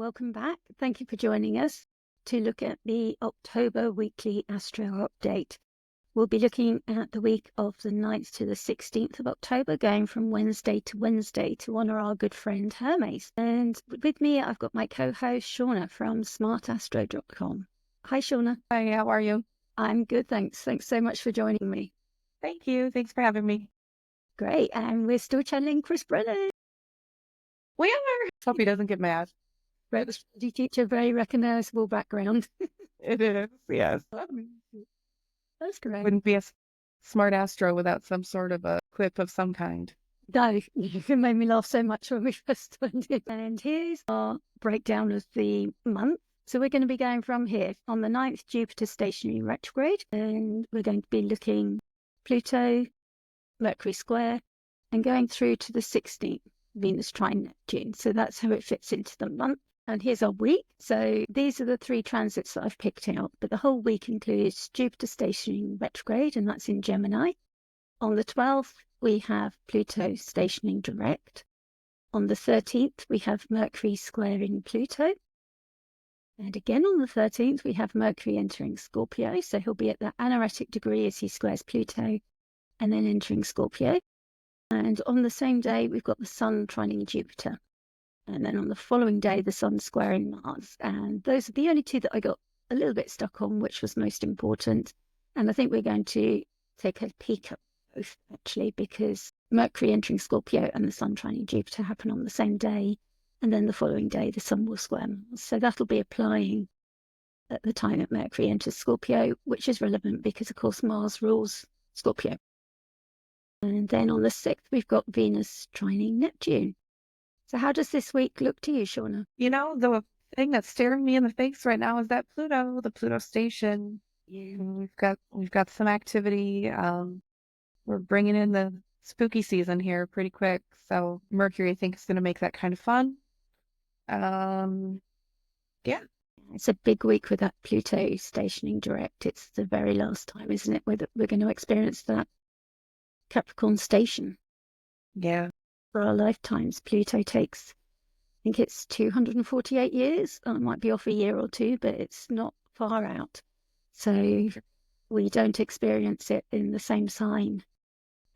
welcome back. Thank you for joining us to look at the October Weekly Astro update. We'll be looking at the week of the 9th to the 16th of October, going from Wednesday to Wednesday to honour our good friend Hermes. And with me, I've got my co-host Shawna from smartastro.com. Hi, Shawna. Hi, how are you? I'm good, thanks. Thanks so much for joining me. Thank you. Thanks for having me. Great. And we're still channeling Chris Brennan. We are. Hope he doesn't get mad. Astrology teacher, very recognisable background. It is, yes. That's great. Wouldn't be a smart astro without some sort of a quip of some kind. No, you made me laugh so much when we first started. And here's our breakdown of the month. So we're going to be going from here on the 9th, Jupiter stationary retrograde, and we're going to be looking Pluto, Mercury square, and going through to the 16th, Venus trine Neptune. So that's how it fits into the month. And here's our week. So these are the 3 transits that I've picked out, but the whole week includes Jupiter stationary retrograde, and that's in Gemini. On the 12th, we have Pluto stationing direct. On the 13th, we have Mercury squaring Pluto. And again on the 13th, we have Mercury entering Scorpio. So he'll be at the anaretic degree as he squares Pluto and then entering Scorpio. And on the same day, we've got the Sun trining Jupiter. And then on the following day, the Sun squaring Mars. And those are the only 2 that I got a little bit stuck on, which was most important. And I think we're going to take a peek at both, actually, because Mercury entering Scorpio and the Sun trining Jupiter happen on the same day. And then the following day, the Sun will square Mars. So that'll be applying at the time that Mercury enters Scorpio, which is relevant because, of course, Mars rules Scorpio. And then on the 6th, we've got Venus trining Neptune. So how does this week look to you, Shauna? You know, the thing that's staring me in the face right now is that Pluto, the Pluto station. Yeah. We've got some activity. We're bringing in the spooky season here pretty quick. So Mercury, I think, is going to make that kind of fun. Yeah. It's a big week with that Pluto stationing direct. It's the very last time, isn't it? We're going to experience that Capricorn station. Yeah. For our lifetimes. Pluto takes, I think it's 248 years. It might be off a year or 2, but it's not far out. So we don't experience it in the same sign.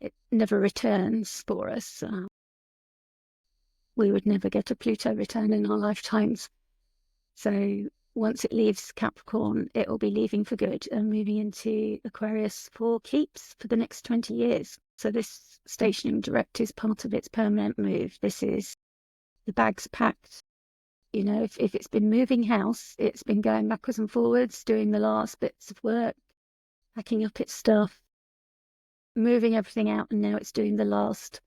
It never returns for us. We would never get a Pluto return in our lifetimes. So once it leaves Capricorn, it will be leaving for good and moving into Aquarius for keeps for the next 20 years. So this stationing direct is part of its permanent move. This is the bags packed. You know, if it's been moving house, it's been going backwards and forwards, doing the last bits of work, packing up its stuff, moving everything out, and now it's doing the last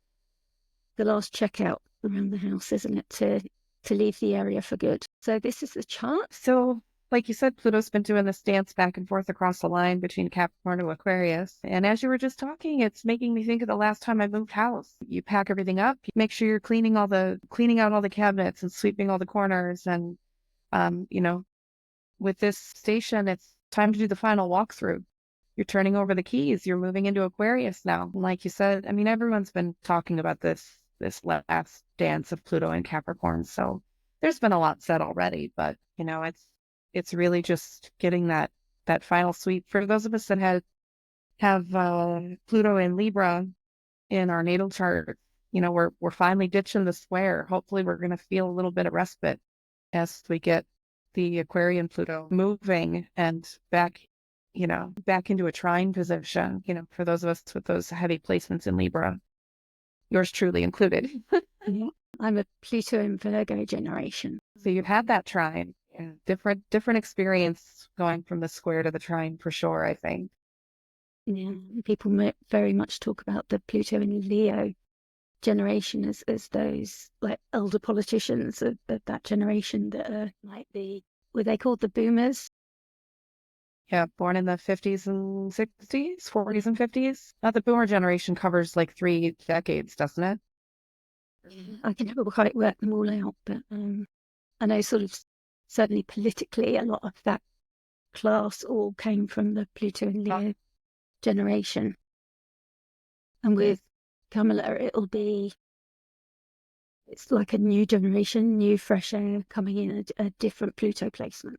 checkout around the house, isn't it, to leave the area for good. So this is the chart. So, like you said, Pluto's been doing this dance back and forth across the line between Capricorn and Aquarius. And as you were just talking, it's making me think of the last time I moved house. You pack everything up, you make sure you're cleaning out all the cabinets and sweeping all the corners. And, you know, with this station, it's time to do the final walkthrough. You're turning over the keys. You're moving into Aquarius now. Like you said, I mean, everyone's been talking about this last dance of Pluto and Capricorn. So there's been a lot said already, but you know, it's really just getting that final sweep for those of us that have Pluto and Libra in our natal chart. You know, we're finally ditching the square. Hopefully we're going to feel a little bit of respite as we get the Aquarian Pluto moving and back into a trine position, you know, for those of us with those heavy placements in Libra, yours truly included. I'm a Pluto and Virgo generation. So you've had that trine, different experience going from the square to the trine for sure, I think. Yeah, people very much talk about the Pluto and Leo generation as those like elder politicians of that generation that are like were they called the boomers? Yeah, born in the 50s and 60s, 40s and 50s. Now the boomer generation covers like 3 decades, doesn't it? I can never quite work them all out, but I know sort of certainly politically a lot of that class all came from the Pluto and Leo generation. And with Kamala, it'll be It's like a new generation, new fresh air coming in, a different Pluto placement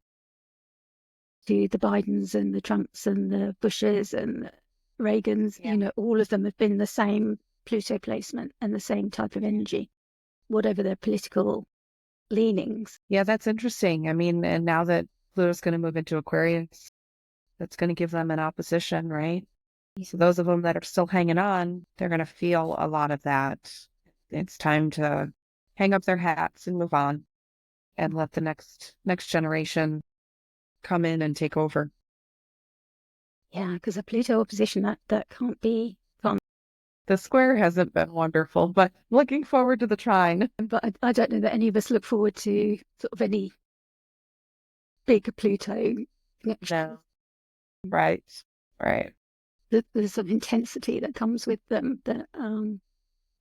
to the Bidens and the Trumps and the Bushes and the Reagans. Yeah. All of them have been the same Pluto placement and the same type of energy, whatever their political leanings. Yeah, that's interesting. I mean, and now that Pluto's going to move into Aquarius, that's going to give them an opposition, right? So those of them that are still hanging on, they're going to feel a lot of that. It's time to hang up their hats and move on and let the next generation come in and take over. Yeah, because a Pluto opposition, that can't be fun. The square hasn't been wonderful, but looking forward to the trine. But I don't know that any of us look forward to sort of any big Pluto connection. No. Right. Right. There's some intensity that comes with them that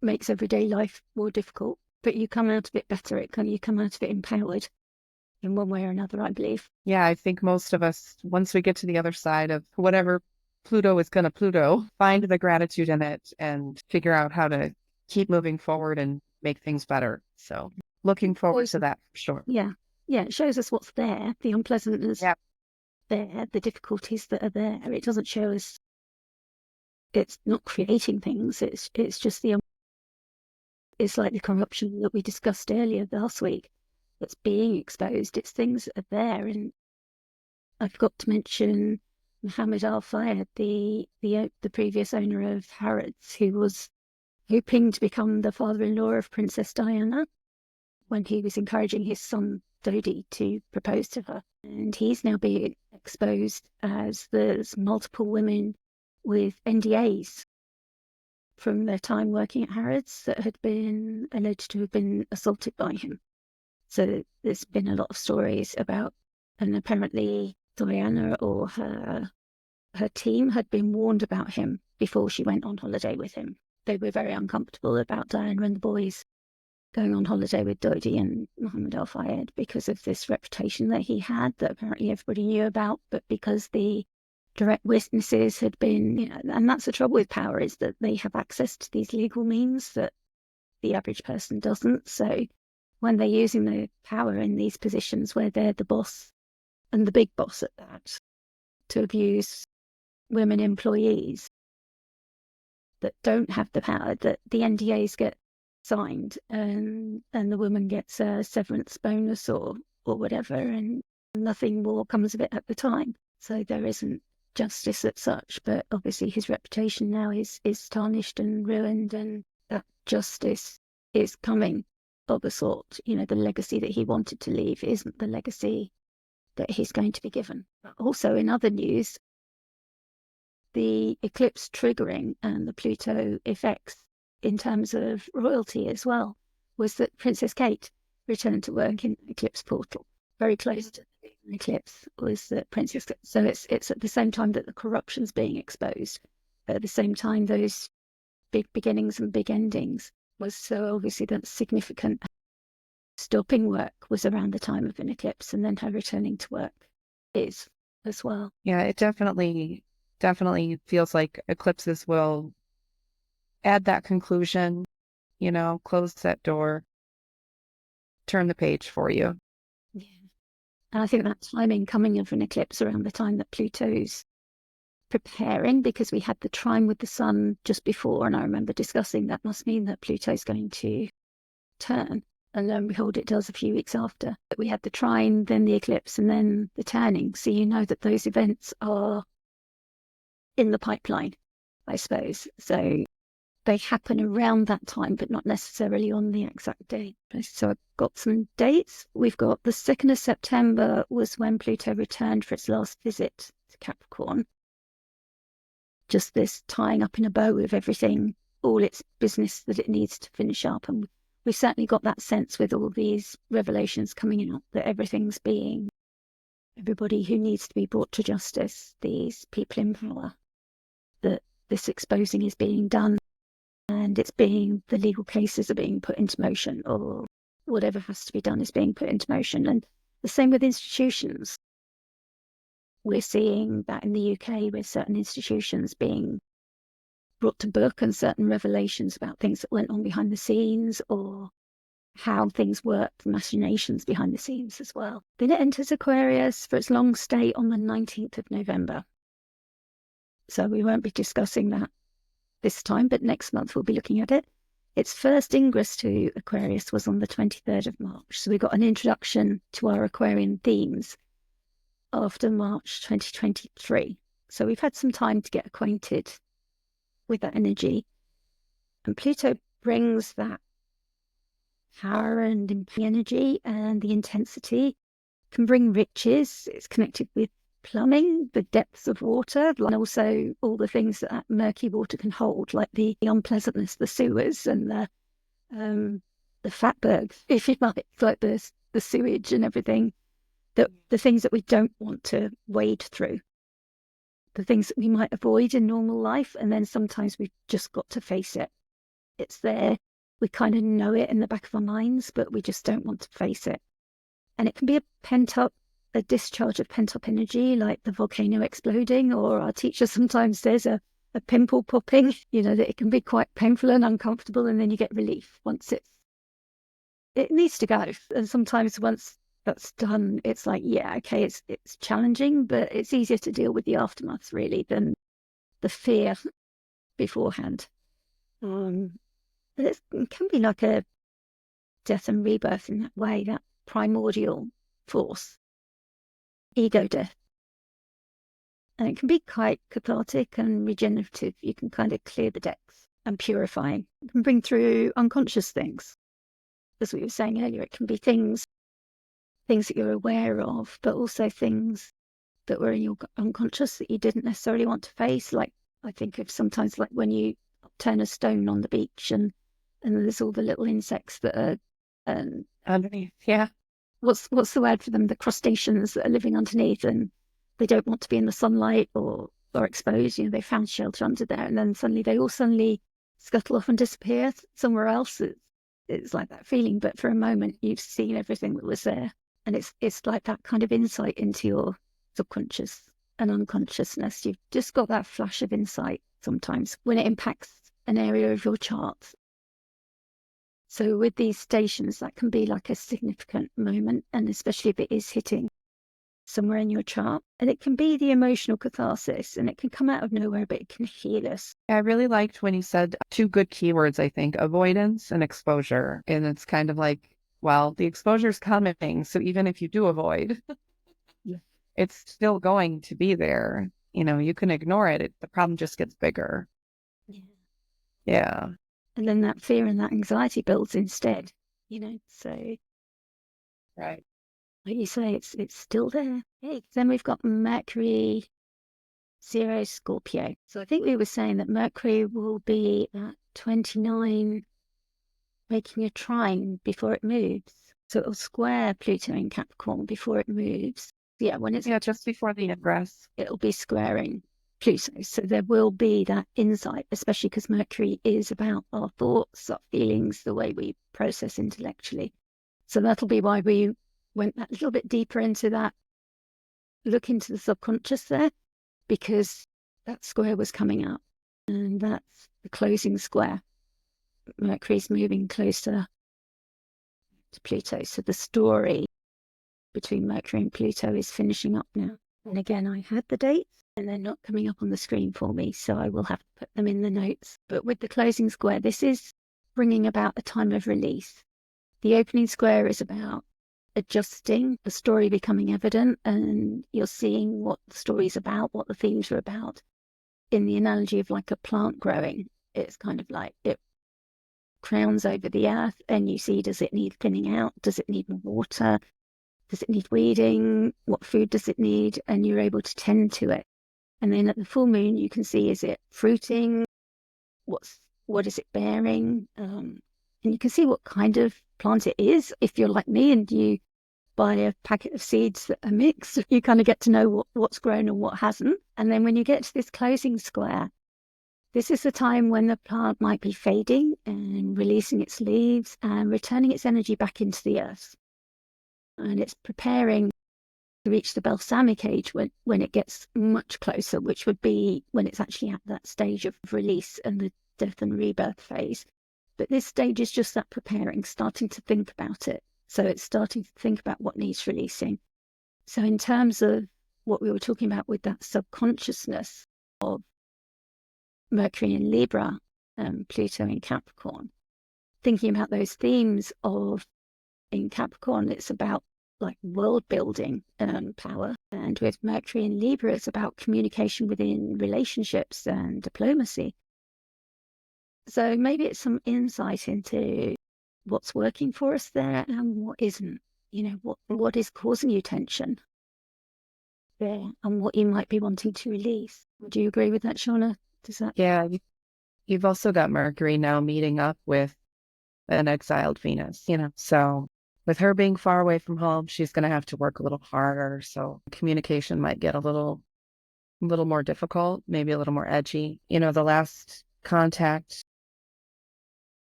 makes everyday life more difficult. But you come out of it better. You come out of it empowered in one way or another, I believe. Yeah, I think most of us, once we get to the other side of whatever Pluto is going to Pluto, find the gratitude in it and figure out how to keep moving forward and make things better. So looking forward to that for sure. Yeah. Yeah, it shows us what's there, the unpleasantness there, the difficulties that are there. It doesn't show us it's not creating things. It's just it's like the corruption that we discussed earlier last week that's being exposed. It's things that are there. And I forgot to mention Muhammad Al-Fayed, the previous owner of Harrods, who was hoping to become the father-in-law of Princess Diana when he was encouraging his son Dodi to propose to her. And he's now being exposed as there's multiple women with NDAs from their time working at Harrods that had been alleged to have been assaulted by him. So there's been a lot of stories about, and apparently Diana or her team had been warned about him before she went on holiday with him. They were very uncomfortable about Diana and the boys going on holiday with Dodi and Muhammad Al-Fayed because of this reputation that he had that apparently everybody knew about, but because the direct witnesses had been, and that's the trouble with power, is that they have access to these legal means that the average person doesn't. So when they're using the power in these positions where they're the boss and the big boss at that, to abuse women employees that don't have the power, that the NDAs get signed and the woman gets a severance bonus or whatever, and nothing more comes of it at the time. So there isn't justice as such, but obviously his reputation now is tarnished and ruined, and that justice is coming of a sort. The legacy that he wanted to leave isn't the legacy that he's going to be given. Also, in other news, the eclipse triggering and the Pluto effects in terms of royalty as well was that Princess Kate returned to work in the eclipse portal. Very close to the eclipse was the Princess. So it's at the same time that the corruption's being exposed, at the same time those big beginnings and big endings was so obviously that's significant. Stopping work was around the time of an eclipse, and then her returning to work is as well. Yeah, it definitely feels like eclipses will add that conclusion, close that door, turn the page for you. Yeah. And I think that timing coming of an eclipse around the time that Pluto's preparing, because we had the trine with the sun just before, and I remember discussing that must mean that Pluto's going to turn. And lo and behold, it does a few weeks after. But we had the trine, then the eclipse, and then the turning. So you know that those events are in the pipeline, I suppose. So they happen around that time, but not necessarily on the exact date. So I've got some dates. We've got the 2nd of September was when Pluto returned for its last visit to Capricorn. Just this tying up in a bow of everything, all its business that it needs to finish up. And we've certainly got that sense with all these revelations coming out that everything's being, everybody who needs to be brought to justice, these people in power, that this exposing is being done. And the legal cases are being put into motion, or whatever has to be done is being put into motion. And the same with institutions. We're seeing that in the UK with certain institutions being brought to book and certain revelations about things that went on behind the scenes, or how things work, the machinations behind the scenes as well. Then it enters Aquarius for its long stay on the 19th of November. So we won't be discussing that this time, but next month we'll be looking at it. Its first ingress to Aquarius was on the 23rd of March. So we got an introduction to our Aquarian themes after March 2023. So we've had some time to get acquainted with that energy. And Pluto brings that power and energy and the intensity, can bring riches. It's connected with plumbing, the depths of water, and also all the things that murky water can hold, like the unpleasantness, the sewers and the fatbergs, if you like the sewage and everything, the things that we don't want to wade through, the things that we might avoid in normal life, and then sometimes we've just got to face it. It's there. We kind of know it in the back of our minds, but we just don't want to face it. And it can be a discharge of pent-up energy, like the volcano exploding, or our teacher sometimes says a pimple popping, that it can be quite painful and uncomfortable, and then you get relief once it needs to go. And sometimes once that's done, it's like, yeah, okay, it's challenging, but it's easier to deal with the aftermath, really, than the fear beforehand. But it can be like a death and rebirth in that way, that primordial force, ego death. And it can be quite cathartic and regenerative. You can kind of clear the decks and purifying. It can bring through unconscious things. As we were saying earlier, it can be things that you're aware of, but also things that were in your unconscious that you didn't necessarily want to face. Like, I think of sometimes like when you turn a stone on the beach and there's all the little insects that are underneath. Yeah. What's the word for them? The crustaceans that are living underneath, and they don't want to be in the sunlight or exposed. They found shelter under there, and then they all scuttle off and disappear somewhere else. It's like that feeling, but for a moment you've seen everything that was there, and it's like that kind of insight into your subconscious and unconsciousness. You've just got that flash of insight sometimes when it impacts an area of your chart. So with these stations, that can be like a significant moment, and especially if it is hitting somewhere in your chart. And it can be the emotional catharsis, and it can come out of nowhere, but it can heal us. I really liked when you said two good keywords, I think, avoidance and exposure. And it's kind of like, well, the exposure's coming. So even if you do avoid, it's still going to be there. You can ignore it. The problem just gets bigger. Yeah. And then that fear and that anxiety builds instead, so. Right. Like you say, it's still there. Hey, then we've got Mercury 0 Scorpio. So I think we were saying that Mercury will be at 29, making a trine before it moves. So it'll square Pluto in Capricorn before it moves. Yeah, just before the ingress, it'll be squaring Pluto. So there will be that insight, especially because Mercury is about our thoughts, our feelings, the way we process intellectually. So that'll be why we went that little bit deeper into that, look into the subconscious there, because that square was coming up, and that's the closing square. Mercury's moving closer to Pluto. So the story between Mercury and Pluto is finishing up now. And again, I had the dates and they're not coming up on the screen for me, so I will have to put them in the notes. But with the closing square, this is bringing about a time of release. The opening square is about adjusting, the story becoming evident, and you're seeing what the story's about, what the themes are about. In the analogy of like a plant growing, it's kind of like it crowns over the earth and you see, does it need thinning out? Does it need more water? Does it need weeding? What food does it need? And you're able to tend to it. And then at the full moon, you can see, is it fruiting? What is it bearing? And you can see what kind of plant it is. If you're like me and you buy a packet of seeds that are mixed, you kind of get to know what's grown and what hasn't. And then when you get to this closing square, this is the time when the plant might be fading and releasing its leaves and returning its energy back into the earth. And it's preparing to reach the balsamic age when it gets much closer, which would be when it's actually at that stage of release and the death and rebirth phase. But this stage is just that preparing, starting to think about it. So it's starting to think about what needs releasing. So in terms of what we were talking about with that subconsciousness of Mercury in Libra and Pluto in Capricorn, thinking about those themes of in Capricorn, it's about like world building and power. And with Mercury in Libra, it's about communication within relationships and diplomacy. So maybe it's some insight into what's working for us there and what isn't. What is causing you tension there and what you might be wanting to release. Do you agree with that, Shauna? Does that? Yeah, you've also got Mercury now meeting up with an exiled Venus, so with her being far away from home, she's going to have to work a little harder. So communication might get a little more difficult, maybe a little more edgy. The last contact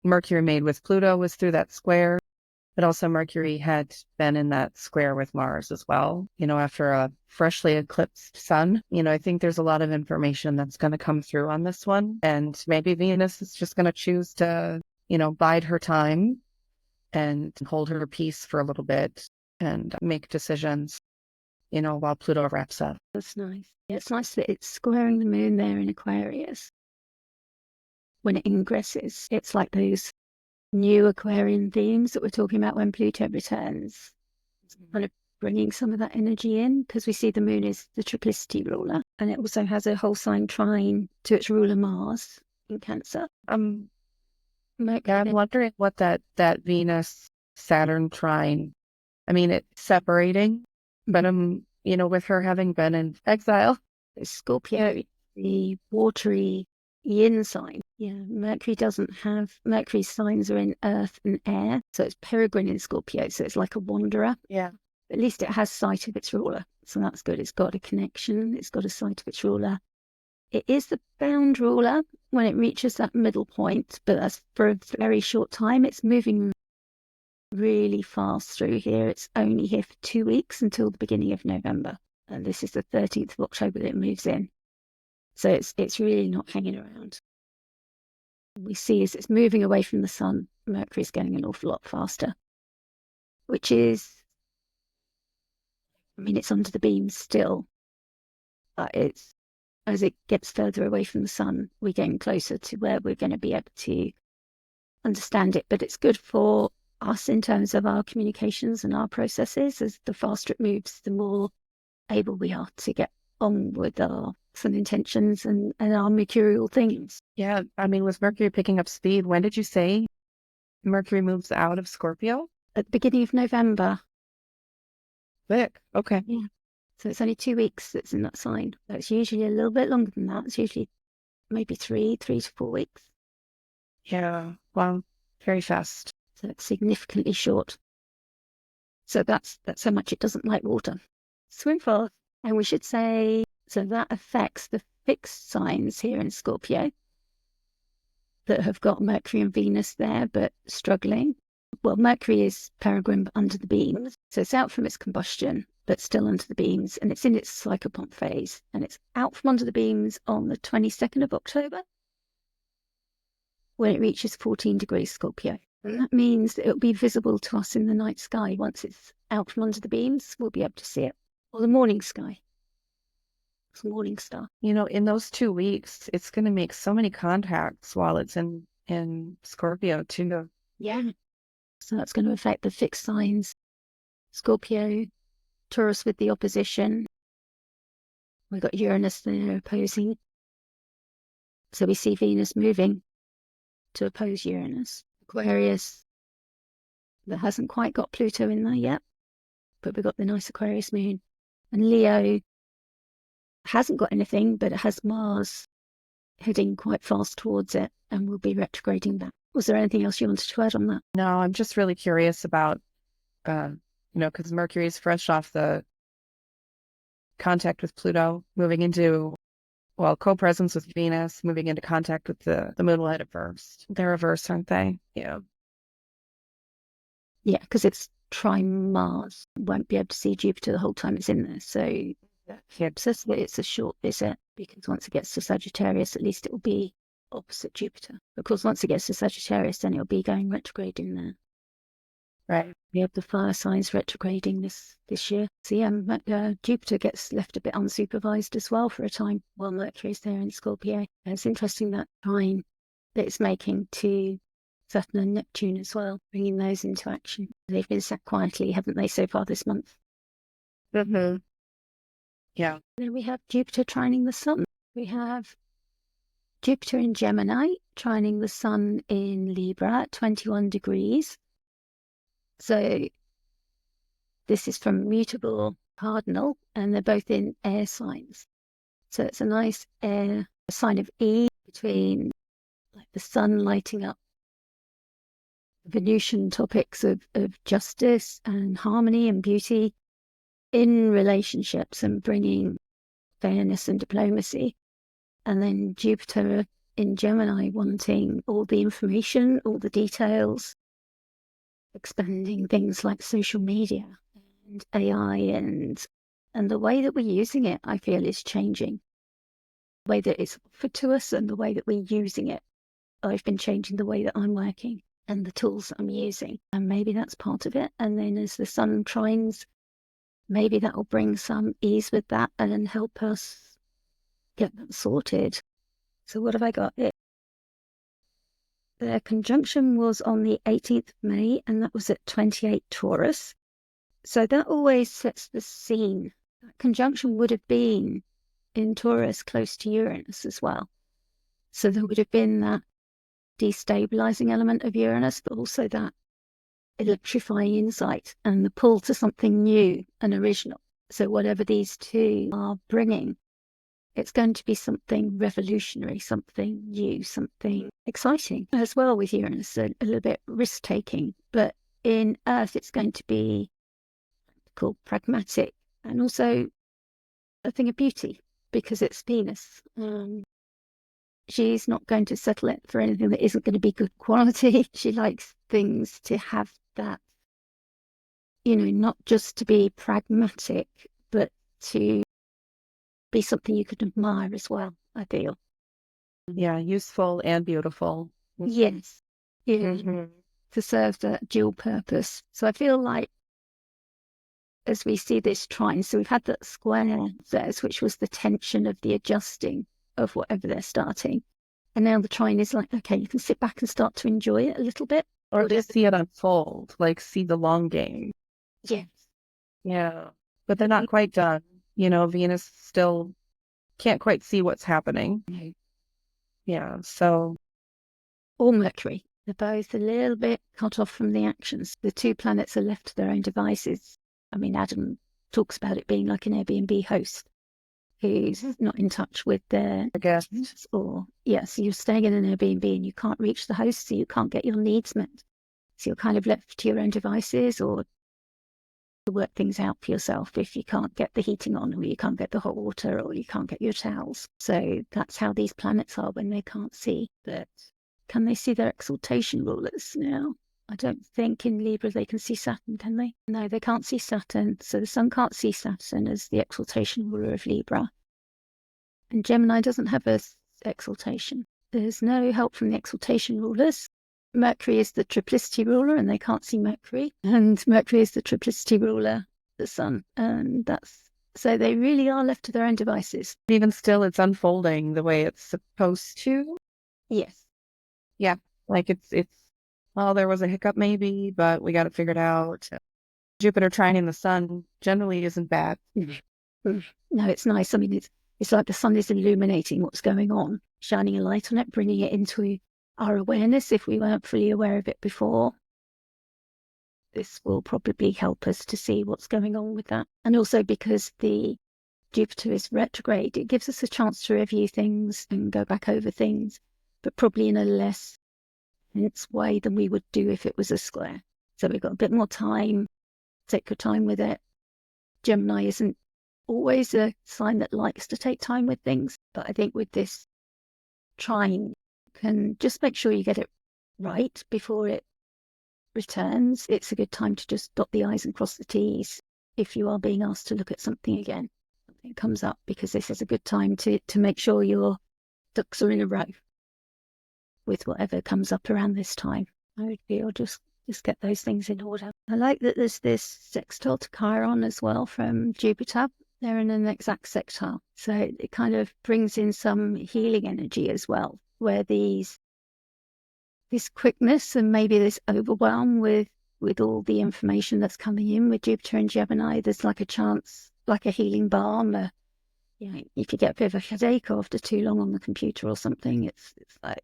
Mercury made with Pluto was through that square, but also Mercury had been in that square with Mars as well, after a freshly eclipsed sun. I think there's a lot of information that's going to come through on this one. And maybe Venus is just going to choose to, bide her time and hold her peace for a little bit and make decisions, while Pluto wraps up. That's nice. Yeah, it's nice that it's squaring the moon there in Aquarius. When it ingresses, it's like those new Aquarian themes that we're talking about when Pluto returns. It's kind of bringing some of that energy in, because we see the moon is the triplicity ruler, and it also has a whole sign trine to its ruler Mars in Cancer. I'm wondering what that Venus Saturn trine, it's separating, but with her having been in exile. Scorpio, the watery yin sign. Yeah, Mercury's signs are in earth and air, so it's peregrine in Scorpio, so it's like a wanderer. Yeah. At least it has sight of its ruler, so that's good. It's got a connection, it's got a sight of its ruler. It is the bound ruler when it reaches that middle point, but that's for a very short time. It's moving really fast through here. It's only here for 2 weeks until the beginning of November. And this is the 13th of October that it moves in. So it's really not hanging around. What we see is it's moving away from the sun. Mercury's getting an awful lot faster, which is, it's under the beams still, but as it gets further away from the sun, we're getting closer to where we're going to be able to understand it. But it's good for us in terms of our communications and our processes. As the faster it moves, the more able we are to get on with our sun intentions and our mercurial things. Yeah, with Mercury picking up speed, when did you say Mercury moves out of Scorpio? At the beginning of November. Quick. Okay. Yeah. So it's only 2 weeks that's in that sign. It's usually a little bit longer than that. It's usually maybe 3 to 4 weeks. Yeah. Wow. Very fast. So it's significantly short. So that's how much it doesn't like water. Swim fast. And we should say, so that affects the fixed signs here in Scorpio that have got Mercury and Venus there, but struggling. Well, Mercury is peregrine under the beams, so it's out from its combustion, but still under the beams, and it's in its psychopomp phase, and it's out from under the beams on the 22nd of October, when it reaches 14 degrees Scorpio. And that means that it'll be visible to us in the night sky. Once it's out from under the beams, we'll be able to see it. Or the morning sky. It's a morning star. In those 2 weeks, it's going to make so many contacts while it's in Scorpio too. Yeah. So that's going to affect the fixed signs. Scorpio, Taurus with the opposition. We've got Uranus there opposing. So we see Venus moving to oppose Uranus. Aquarius, that hasn't quite got Pluto in there yet, but we've got the nice Aquarius moon. And Leo hasn't got anything, but it has Mars heading quite fast towards it and will be retrograding back. Was there anything else you wanted to add on that? No, I'm just really curious about, because Mercury is fresh off the contact with Pluto, moving into, co-presence with Venus, moving into contact with the moon will head at first. They're reversed, aren't they? Yeah. Yeah, because it's trine Mars. Won't be able to see Jupiter the whole time it's in there. So it's a short visit, because once it gets to Sagittarius, at least it will be opposite Jupiter. Of course, once it gets to Sagittarius, then it'll be going retrograde in there. Right. We have the fire signs retrograding this year. So yeah, Jupiter gets left a bit unsupervised as well for a time while Mercury's there in Scorpio. And it's interesting that trine that it's making to Saturn and Neptune as well, bringing those into action. They've been sat quietly, haven't they, so far this month? Mm-hmm. Yeah. Then we have Jupiter trining the Sun. We have Jupiter in Gemini trining the Sun in Libra at 21 degrees. So this is from mutable cardinal, and they're both in air signs. So it's a nice air sign of ease between like the sun lighting up Venusian topics of justice and harmony and beauty in relationships and bringing fairness and diplomacy. And then Jupiter in Gemini wanting all the information, all the details, expanding things like social media and AI and the way that we're using it, I feel, is changing. The way that it's offered to us and the way that we're using it. I've been changing the way that I'm working and the tools that I'm using. And maybe that's part of it. And then as the sun trines, maybe that will bring some ease with that and help us get that sorted. So what have I got here? The conjunction was on the 18th of May, and that was at 28 Taurus. So that always sets the scene. That conjunction would have been in Taurus close to Uranus as well. So there would have been that destabilizing element of Uranus, but also that electrifying insight and the pull to something new and original. So whatever these two are bringing, it's going to be something revolutionary, something new, something exciting as well with Uranus, a little bit risk-taking. But in Earth, it's going to be called pragmatic and also a thing of beauty because it's Venus. She's not going to settle it for anything that isn't going to be good quality. She likes things to have that, not just to be pragmatic, but to be something you could admire as well, I feel. Yeah, useful and beautiful. Yes. Yeah. Mm-hmm. To serve that dual purpose. So I feel like as we see this trine, so we've had that square there, which was the tension of the adjusting of whatever they're starting. And now the trine is like, okay, you can sit back and start to enjoy it a little bit. Or just see it unfold, like see the long game. Yes. Yeah. But they're not quite done. Venus still can't quite see what's happening. No. Yeah. So. Or Mercury. They're both a little bit cut off from the actions. The two planets are left to their own devices. I mean, Adam talks about it being like an Airbnb host who's not in touch with their guests. So you're staying in an Airbnb and you can't reach the host, so you can't get your needs met. So you're kind of left to your own devices or to work things out for yourself if you can't get the heating on or you can't get the hot water or you can't get your towels. So that's how these planets are when they can't see. But can they see their exaltation rulers now? I don't think in Libra they can see Saturn, can they? No, they can't see Saturn. So the sun can't see Saturn as the exaltation ruler of Libra. And Gemini doesn't have a exaltation. There's no help from the exaltation rulers. Mercury is the triplicity ruler and they can't see Mercury. And Mercury is the triplicity ruler, the sun. And so they really are left to their own devices. Even still, it's unfolding the way it's supposed to. Yes. Yeah. Like it's there was a hiccup maybe, but we got it figured out. Jupiter trining the sun generally isn't bad. No, it's nice. I mean, it's like the sun is illuminating what's going on, shining a light on it, bringing it into our awareness if we weren't fully aware of it before. This will probably help us to see what's going on with that. And also because the Jupiter is retrograde, it gives us a chance to review things and go back over things, but probably in a less intense way than we would do if it was a square. So we've got a bit more time, take your time with it. Gemini isn't always a sign that likes to take time with things, but I think with this trine, can just make sure you get it right before it returns. It's a good time to just dot the I's and cross the T's if you are being asked to look at something again. Something comes up, because this is a good time to make sure your ducks are in a row. with whatever comes up around this time. I would feel just get those things in order. I like that there's this sextile to Chiron as well from Jupiter. They're in an exact sextile. So it kind of brings in some healing energy as well, where this quickness and maybe this overwhelm with all the information that's coming in with Jupiter and Gemini, there's like a chance, like a healing balm. If you get a bit of a headache after too long on the computer or something, it's like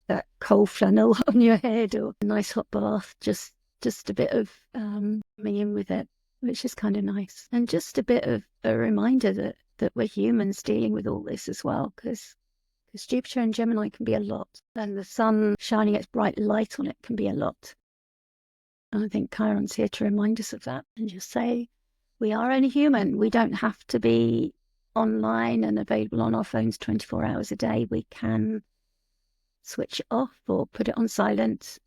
that cold flannel on your head or a nice hot bath, just a bit of coming in with it, which is kind of nice. And just a bit of a reminder that we're humans dealing with all this as well, because Jupiter and Gemini can be a lot, and the sun shining its bright light on it can be a lot. And I think Chiron's here to remind us of that and just say, we are only human. We don't have to be online and available on our phones 24 hours a day. We can switch it off or put it on silent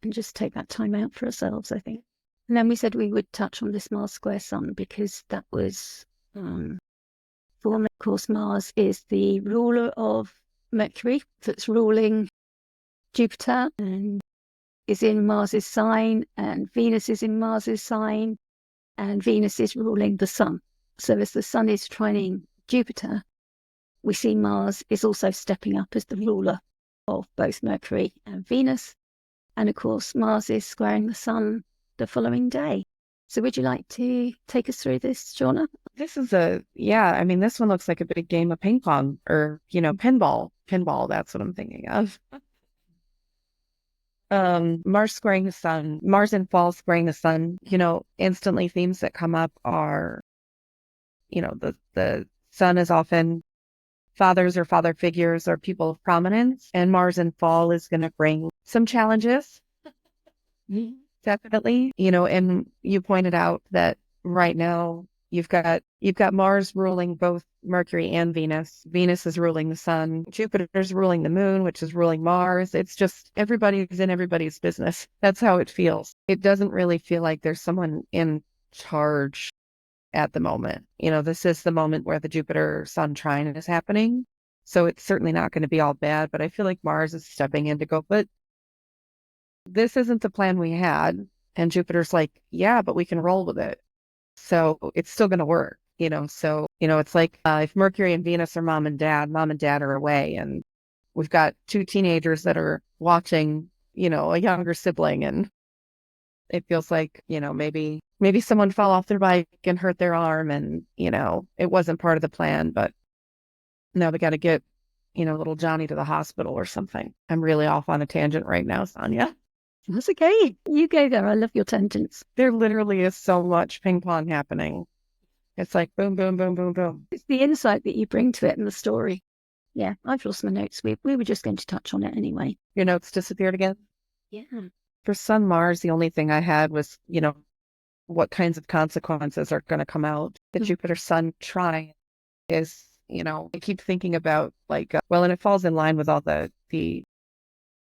and just take that time out for ourselves, I think. And then we said we would touch on this Mars square Sun, because that was for me. Of course, Mars is the ruler of Mercury that's ruling Jupiter and is in Mars's sign, and Venus is in Mars's sign, and Venus is ruling the Sun. So as the Sun is trining Jupiter, we see Mars is also stepping up as the ruler of both Mercury and Venus. And of course, Mars is squaring the Sun the following day. So would you like to take us through this, Shauna? This is this one looks like a big game of ping pong or, pinball. Pinball, that's what I'm thinking of. Mars squaring the Sun, Mars in fall squaring the Sun, instantly themes that come up are, the Sun is often fathers or father figures or people of prominence, and Mars in fall is going to bring some challenges. Definitely, and you pointed out that right now you've got Mars ruling both Mercury and Venus. Venus is ruling the Sun. Jupiter's ruling the Moon, which is ruling Mars. It's just everybody's in everybody's business. That's how it feels. It doesn't really feel like there's someone in charge at the moment. This is the moment where the Jupiter-Sun trine is happening. So it's certainly not going to be all bad, but I feel like Mars is stepping in to go, but this isn't the plan we had. And Jupiter's like, yeah, but we can roll with it. So it's still going to work, So, it's like if Mercury and Venus are mom and dad are away, and we've got two teenagers that are watching, a younger sibling, and it feels like, maybe someone fell off their bike and hurt their arm, and, it wasn't part of the plan, but now they got to get, little Johnny to the hospital or something. I'm really off on a tangent right now, Sonia. That's okay. You go there. I love your tangents. There literally is so much ping pong happening. It's like boom, boom, boom, boom, boom. It's the insight that you bring to it in the story. Yeah, I've lost my notes. We were just going to touch on it anyway. Your notes disappeared again? Yeah. For Sun Mars, the only thing I had was, what kinds of consequences are going to come out. The Jupiter-Sun trine is, I keep thinking about and it falls in line with all the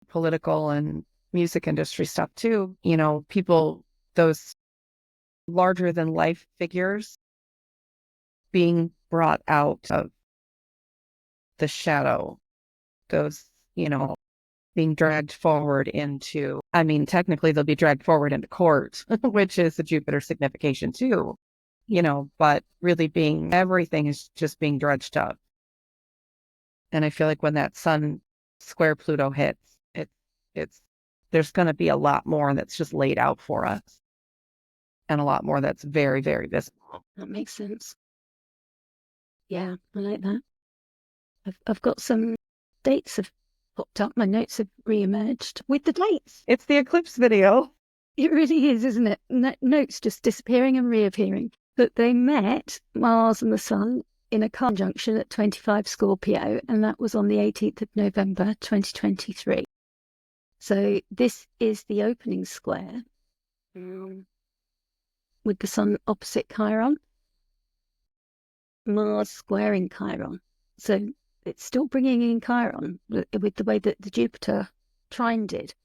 political and music industry stuff too. People, those larger than life figures being brought out of the shadow, those, being dragged forward into, technically they'll be dragged forward into court, which is the Jupiter signification too, but really everything is just being dredged up. And I feel like when that Sun square Pluto hits, there's going to be a lot more that's just laid out for us, and a lot more that's very, very visible. That makes sense. Yeah, I like that. I've got some dates have popped up. My notes have re-emerged with the dates. It's the eclipse video. It really is, isn't it? Notes just disappearing and reappearing. But they met, Mars and the Sun, in a conjunction at 25 Scorpio, and that was on the 18th of November 2023. So this is the opening square with the Sun opposite Chiron, Mars squaring Chiron. So it's still bringing in Chiron with the way that the Jupiter trine did.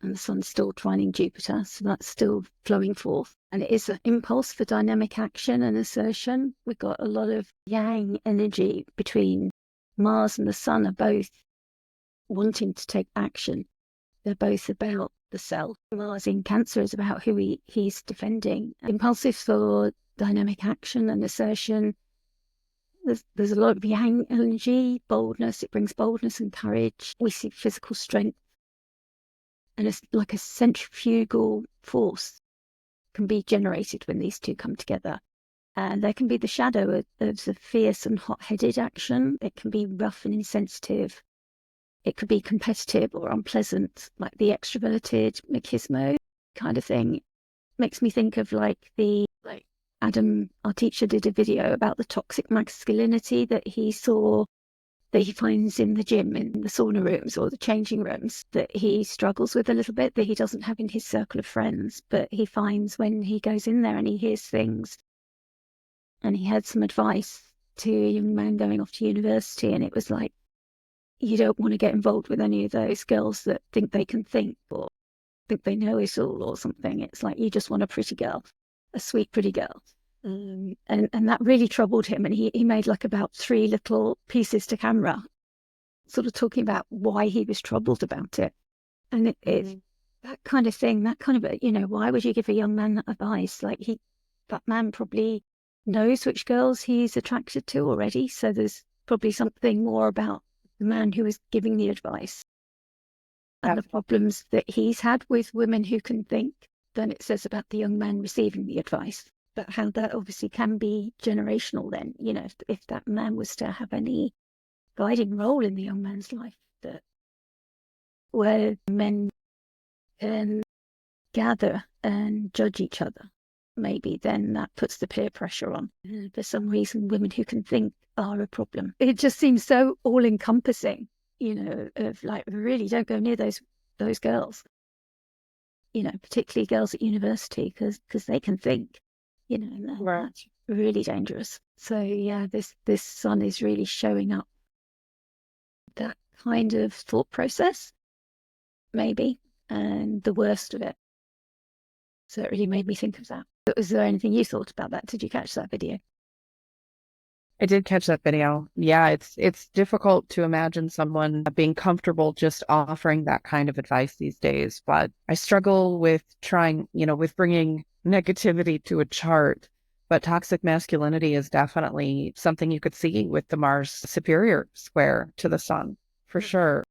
And the Sun's still trining Jupiter, so that's still flowing forth. And it is an impulse for dynamic action and assertion. We've got a lot of yang energy between Mars and the Sun are both wanting to take action. They're both about the self. Mars in Cancer is about who he's defending. Impulsive for dynamic action and assertion. There's a lot of yang energy, boldness. It brings boldness and courage. We see physical strength. And it's like a centrifugal force can be generated when these two come together. And there can be the shadow of the fierce and hot-headed action. It can be rough and insensitive. It could be competitive or unpleasant, like the extroverted machismo kind of thing. Makes me think of like Adam, our teacher, did a video about the toxic masculinity that he saw, that he finds in the gym, in the sauna rooms or the changing rooms, that he struggles with a little bit, that he doesn't have in his circle of friends, but he finds when he goes in there and he hears things. And he had some advice to a young man going off to university, and it was like, you don't want to get involved with any of those girls that think they can think or think they know it all or something. It's like, you just want a pretty girl, a sweet, pretty girl. And that really troubled him. And he made like about 3 little pieces to camera, sort of talking about why he was troubled about it. And it's that kind of thing, that kind of, why would you give a young man that advice? Like that man probably knows which girls he's attracted to already. So there's probably something more about the man who is giving the advice and the problems that he's had with women who can think than it says about the young man receiving the advice. But how that obviously can be generational then, if that man was to have any guiding role in the young man's life, that where men can gather and judge each other, maybe then that puts the peer pressure on. For some reason, women who can think are a problem. It just seems so all-encompassing, of like, really don't go near those girls, particularly girls at university, because they can think. Right. That's really dangerous. So yeah, this sun is really showing up that kind of thought process, maybe, and the worst of it. So it really made me think of that. Was there anything you thought about that? Did you catch that video? I did catch that video. Yeah, it's difficult to imagine someone being comfortable just offering that kind of advice these days. But I struggle with trying, with bringing negativity to a chart. But toxic masculinity is definitely something you could see with the Mars superior square to the sun, for sure.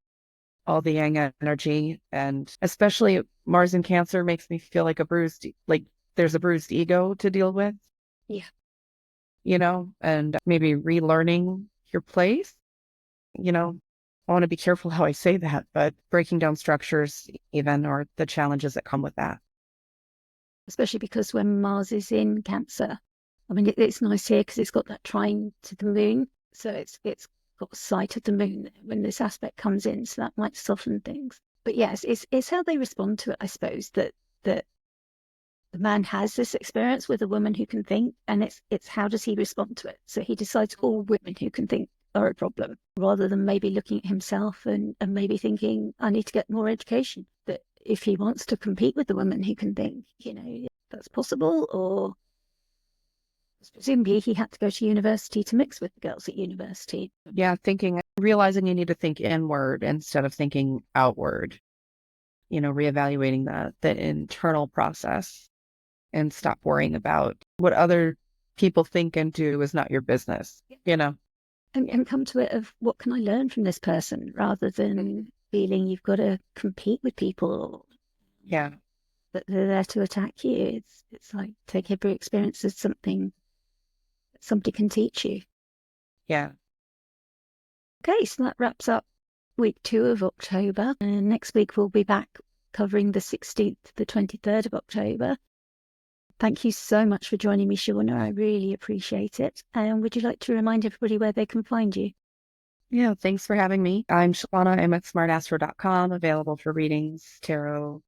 All the yang energy, and especially Mars in Cancer makes me feel like there's a bruised ego to deal with. Yeah. And maybe relearning your place. I want to be careful how I say that, but breaking down structures even, or the challenges that come with that. Especially because when Mars is in Cancer, I mean, it's nice here because it's got that trine to the moon. So it's got sight of the moon when this aspect comes in. So that might soften things. But yes, it's how they respond to it, I suppose, that the man has this experience with a woman who can think, and it's how does he respond to it? So he decides all women who can think are a problem, rather than maybe looking at himself and maybe thinking, I need to get more education. That if he wants to compete with the women who can think, that's possible, or presumably he had to go to university to mix with the girls at university. Yeah, realizing you need to think inward instead of thinking outward, reevaluating the internal process. And stop worrying about what other people think and do is not your business, And come to it of what can I learn from this person, rather than feeling you've got to compete with people. Yeah. That they're there to attack you. It's like, take every experience as something that somebody can teach you. Yeah. Okay, so that wraps up week 2 of October. And next week we'll be back covering the 16th to the 23rd of October. Thank you so much for joining me, Shauna. I really appreciate it. And would you like to remind everybody where they can find you? Yeah, thanks for having me. I'm Shawna. I'm at smartastro.com, available for readings, tarot,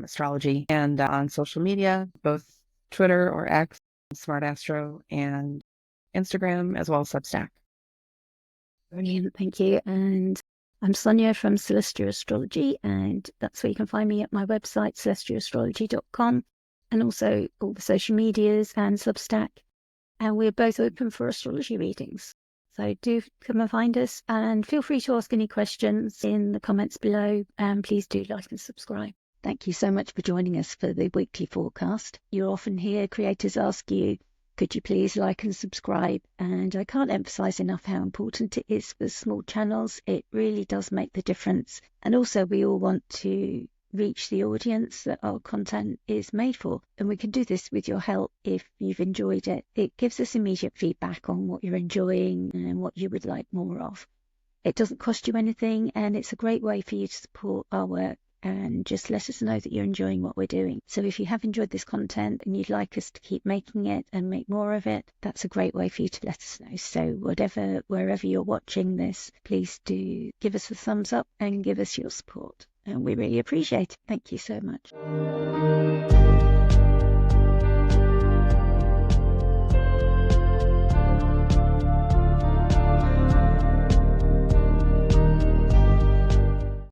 astrology, and on social media, both Twitter or X, smartastro, and Instagram, as well as Substack. Brilliant, thank you. And I'm Sonia from Celestial Astrology, and that's where you can find me at my website, celestialastrology.com. And also all the social medias and Substack. And we're both open for astrology readings. So do come and find us, and feel free to ask any questions in the comments below, and please do like and subscribe. Thank you so much for joining us for the weekly forecast. You often hear creators ask you, could you please like and subscribe? And I can't emphasize enough how important it is for small channels. It really does make the difference. And also we all want to reach the audience that our content is made for. And we can do this with your help if you've enjoyed it. It gives us immediate feedback on what you're enjoying and what you would like more of. It doesn't cost you anything, and it's a great way for you to support our work and just let us know that you're enjoying what we're doing. So if you have enjoyed this content and you'd like us to keep making it and make more of it, that's a great way for you to let us know. So wherever you're watching this, please do give us a thumbs up and give us your support. And we really appreciate it. Thank you so much.